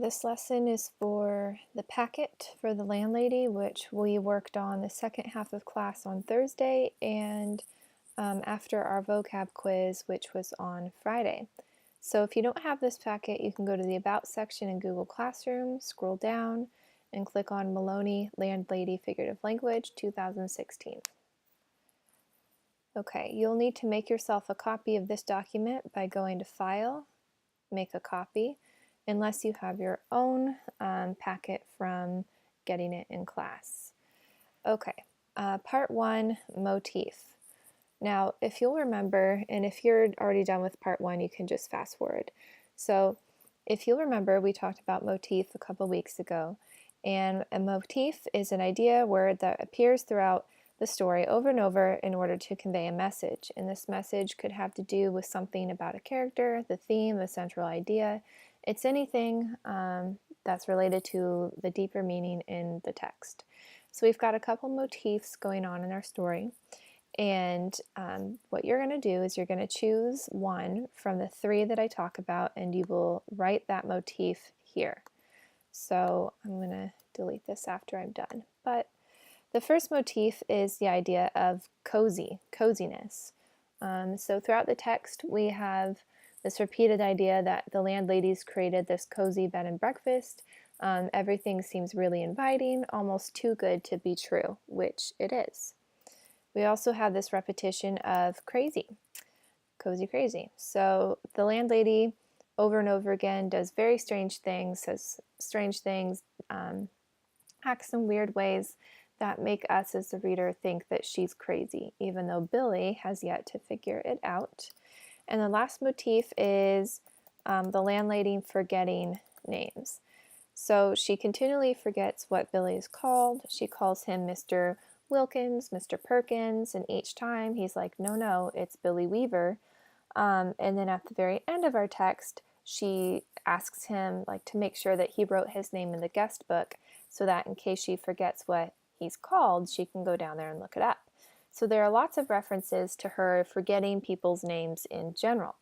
this lesson is for the packet for the landlady, which we worked on the second half of class on Thursday and after our vocab quiz, which was on Friday. So if you don't have this packet, you can go to the About section in Google Classroom, scroll down, and click on Maloney Landlady Figurative Language 2016. Okay, you'll need to make yourself a copy of this document by going to File, Make a Copy, unless you have your own packet from getting it in class. Okay, part 1, motif. Now, if you'll remember, and if you're already done with part 1, you can just fast forward. So if you'll remember, we talked about motif a couple weeks ago, and a motif is an idea word that appears throughout the story over and over in order to convey a message. And this message could have to do with something about a character, the theme, the central idea. It's anything that's related to the deeper meaning in the text. So we've got a couple motifs going on in our story. And what you're going to do is you're going to choose one from the 3 that I talk about, and you will write that motif here. So I'm going to delete this after I'm done. But the first motif is the idea of coziness. So throughout the text, we have this repeated idea that the landladies created this cozy bed and breakfast. Everything seems really inviting, almost too good to be true, which it is. We also have this repetition of crazy, cozy crazy. So the landlady over and over again does very strange things, says strange things, acts in weird ways that make us as the reader think that she's crazy, even though Billy has yet to figure it out. And the last motif is the landlady forgetting names. So she continually forgets what Billy is called. She calls him Mr. Wilkins, Mr. Perkins, and each time he's like, no, it's Billy Weaver. And then at the very end of our text, she asks him to make sure that he wrote his name in the guest book so that in case she forgets what he's called, she can go down there and look it up. So there are lots of references to her forgetting people's names in general.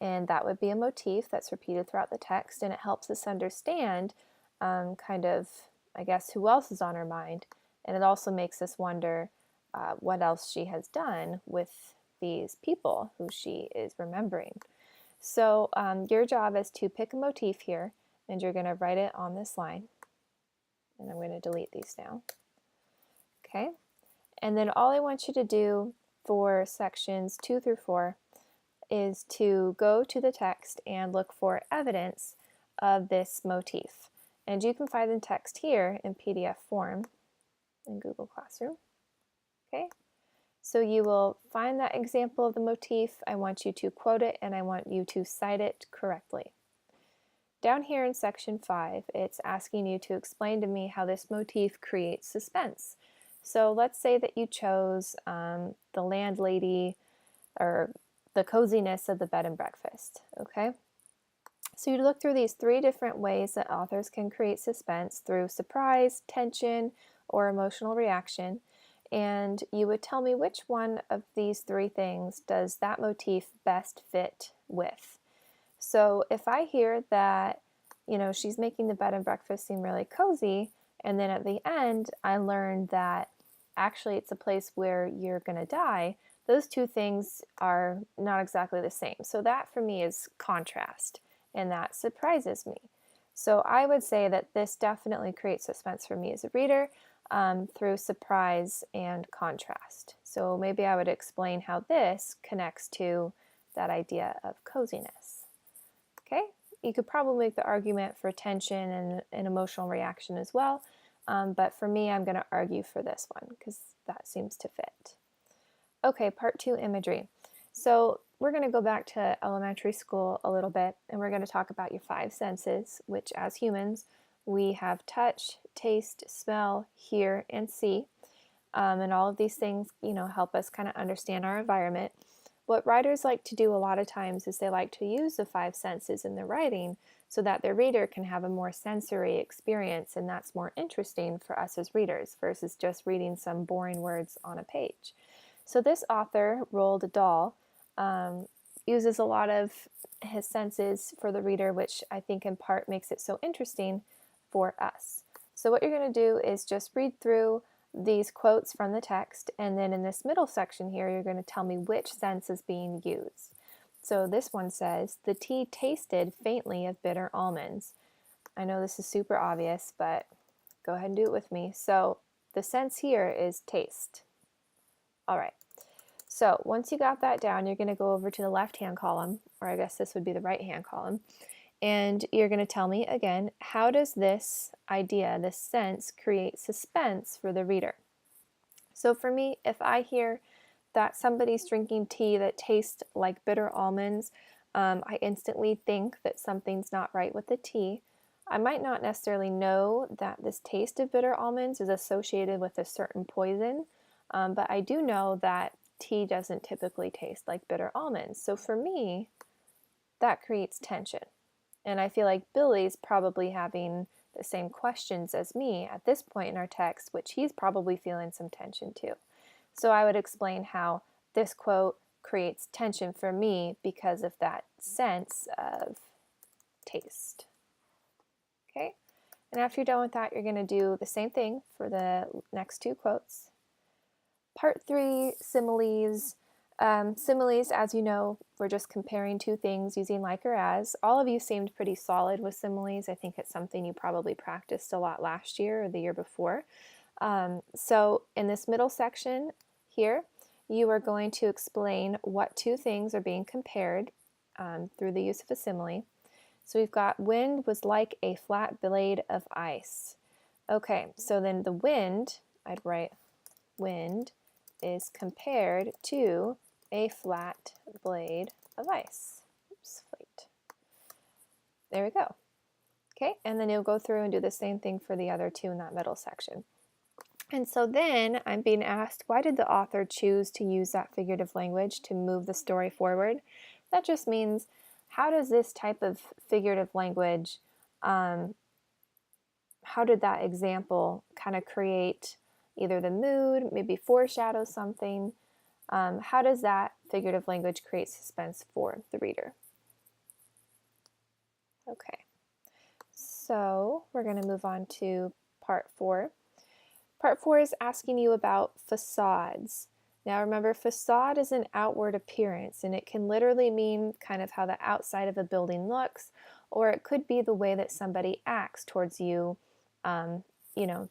And that would be a motif that's repeated throughout the text, and it helps us understand who else is on her mind. And it also makes us wonder what else she has done with these people who she is remembering. So your job is to pick a motif here, and you're going to write it on this line. And I'm going to delete these now. Okay, and then all I want you to do for sections 2 through 4 is to go to the text and look for evidence of this motif. And you can find the text here in PDF form in Google Classroom. Okay, so you will find that example of the motif. I want you to quote it, and I want you to cite it correctly. Down here in section 5, it's asking you to explain to me how this motif creates suspense. So let's say that you chose the landlady or the coziness of the bed and breakfast, okay? So you look through these 3 different ways that authors can create suspense through surprise, tension, or emotional reaction, and you would tell me which one of these 3 things does that motif best fit with. So if I hear that, she's making the bed and breakfast seem really cozy, and then at the end I learned that actually it's a place where you're going to die, those 2 things are not exactly the same. So that for me is contrast, and that surprises me. So I would say that this definitely creates suspense for me as a reader through surprise and contrast. So maybe I would explain how this connects to that idea of coziness. Okay, you could probably make the argument for tension and an emotional reaction as well, but for me, I'm going to argue for this one because that seems to fit. Okay, part 2, imagery. So we're going to go back to elementary school a little bit, and we're going to talk about your 5 senses, which as humans, we have touch, taste, smell, hear, and see. And all of these things, help us kind of understand our environment. What writers like to do a lot of times is they like to use the 5 senses in their writing so that their reader can have a more sensory experience, and that's more interesting for us as readers versus just reading some boring words on a page. So this author, Roald Dahl, uses a lot of his senses for the reader, which I think in part makes it so interesting for us. So what you're going to do is just read through these quotes from the text, and then in this middle section here, you're going to tell me which sense is being used. So this one says, the tea tasted faintly of bitter almonds. I know this is super obvious, but go ahead and do it with me. So the sense here is taste. All right. So once you got that down, you're going to go over to the left-hand column, or I guess this would be the right-hand column, and you're going to tell me again, how does this idea, this sense, create suspense for the reader? So for me, if I hear that somebody's drinking tea that tastes like bitter almonds, I instantly think that something's not right with the tea. I might not necessarily know that this taste of bitter almonds is associated with a certain poison, but I do know that tea doesn't typically taste like bitter almonds. So for me, that creates tension. And I feel like Billy's probably having the same questions as me at this point in our text, which he's probably feeling some tension too. So I would explain how this quote creates tension for me because of that sense of taste. Okay, and after you're done with that, you're going to do the same thing for the next two quotes. Part 3, similes. Similes, as you know, we're just comparing two things using like or as. All of you seemed pretty solid with similes. I think it's something you probably practiced a lot last year or the year before. So in this middle section here, you are going to explain what two things are being compared through the use of a simile. So we've got wind was like a flat blade of ice. Okay, so then the wind, I'd write wind is compared to a flat blade of ice. Oops, wait. There we go. Okay, and then you'll go through and do the same thing for the other two in that middle section. And so then I'm being asked, why did the author choose to use that figurative language to move the story forward? That just means, how does this type of figurative language, how did that example kind of create either the mood, maybe foreshadow something? How does that figurative language create suspense for the reader? Okay, so we're going to move on to part 4. Part 4 is asking you about facades. Now remember, facade is an outward appearance, and it can literally mean kind of how the outside of a building looks, or it could be the way that somebody acts towards you, to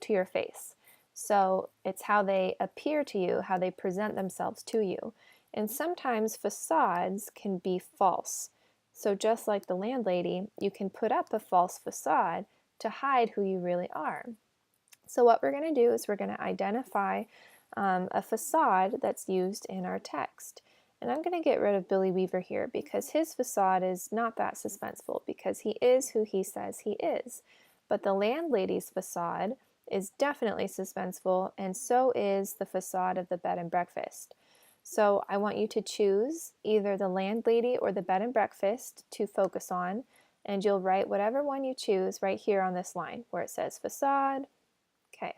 your face. So it's how they appear to you, how they present themselves to you. And sometimes facades can be false. So just like the landlady, you can put up a false facade to hide who you really are. So what we're going to do is we're going to identify a facade that's used in our text. And I'm going to get rid of Billy Weaver here because his facade is not that suspenseful because he is who he says he is. But the landlady's facade is definitely suspenseful, and so is the facade of the bed and breakfast. So I want you to choose either the landlady or the bed and breakfast to focus on, and you'll write whatever one you choose right here on this line where it says facade. Okay,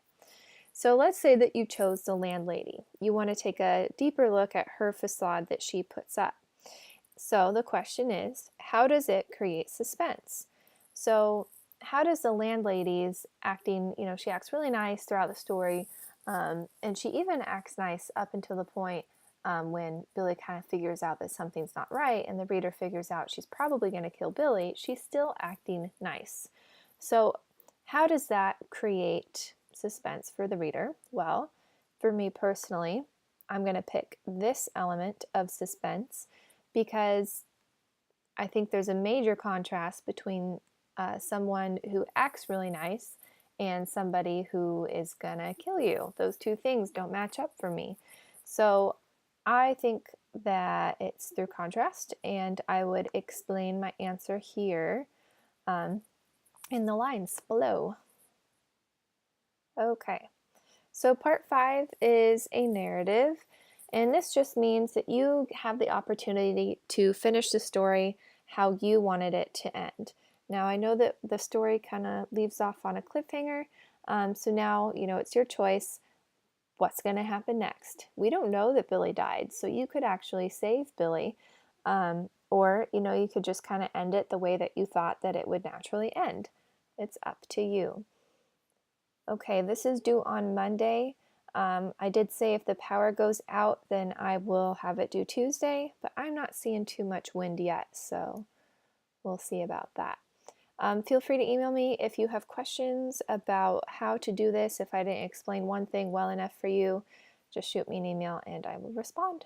so let's say that you chose the landlady. You want to take a deeper look at her facade that she puts up. So the question is, how does it create suspense? So how does the landlady's acting, she acts really nice throughout the story, and she even acts nice up until the point when Billy kind of figures out that something's not right and the reader figures out she's probably going to kill Billy. She's still acting nice. So how does that create suspense for the reader? Well, for me personally, I'm going to pick this element of suspense because I think there's a major contrast between someone who acts really nice and somebody who is gonna kill you. Those two things don't match up for me. So I think that it's through contrast, and I would explain my answer here in the lines below. Okay, so part 5 is a narrative, and this just means that you have the opportunity to finish the story how you wanted it to end. Now I know that the story kind of leaves off on a cliffhanger, so now it's your choice. What's going to happen next? We don't know that Billy died, so you could actually save Billy, Or, you could just kind of end it the way that you thought that it would naturally end. It's up to you. Okay, this is due on Monday. I did say if the power goes out, then I will have it due Tuesday, but I'm not seeing too much wind yet, so we'll see about that. Feel free to email me if you have questions about how to do this. If I didn't explain one thing well enough for you, just shoot me an email and I will respond.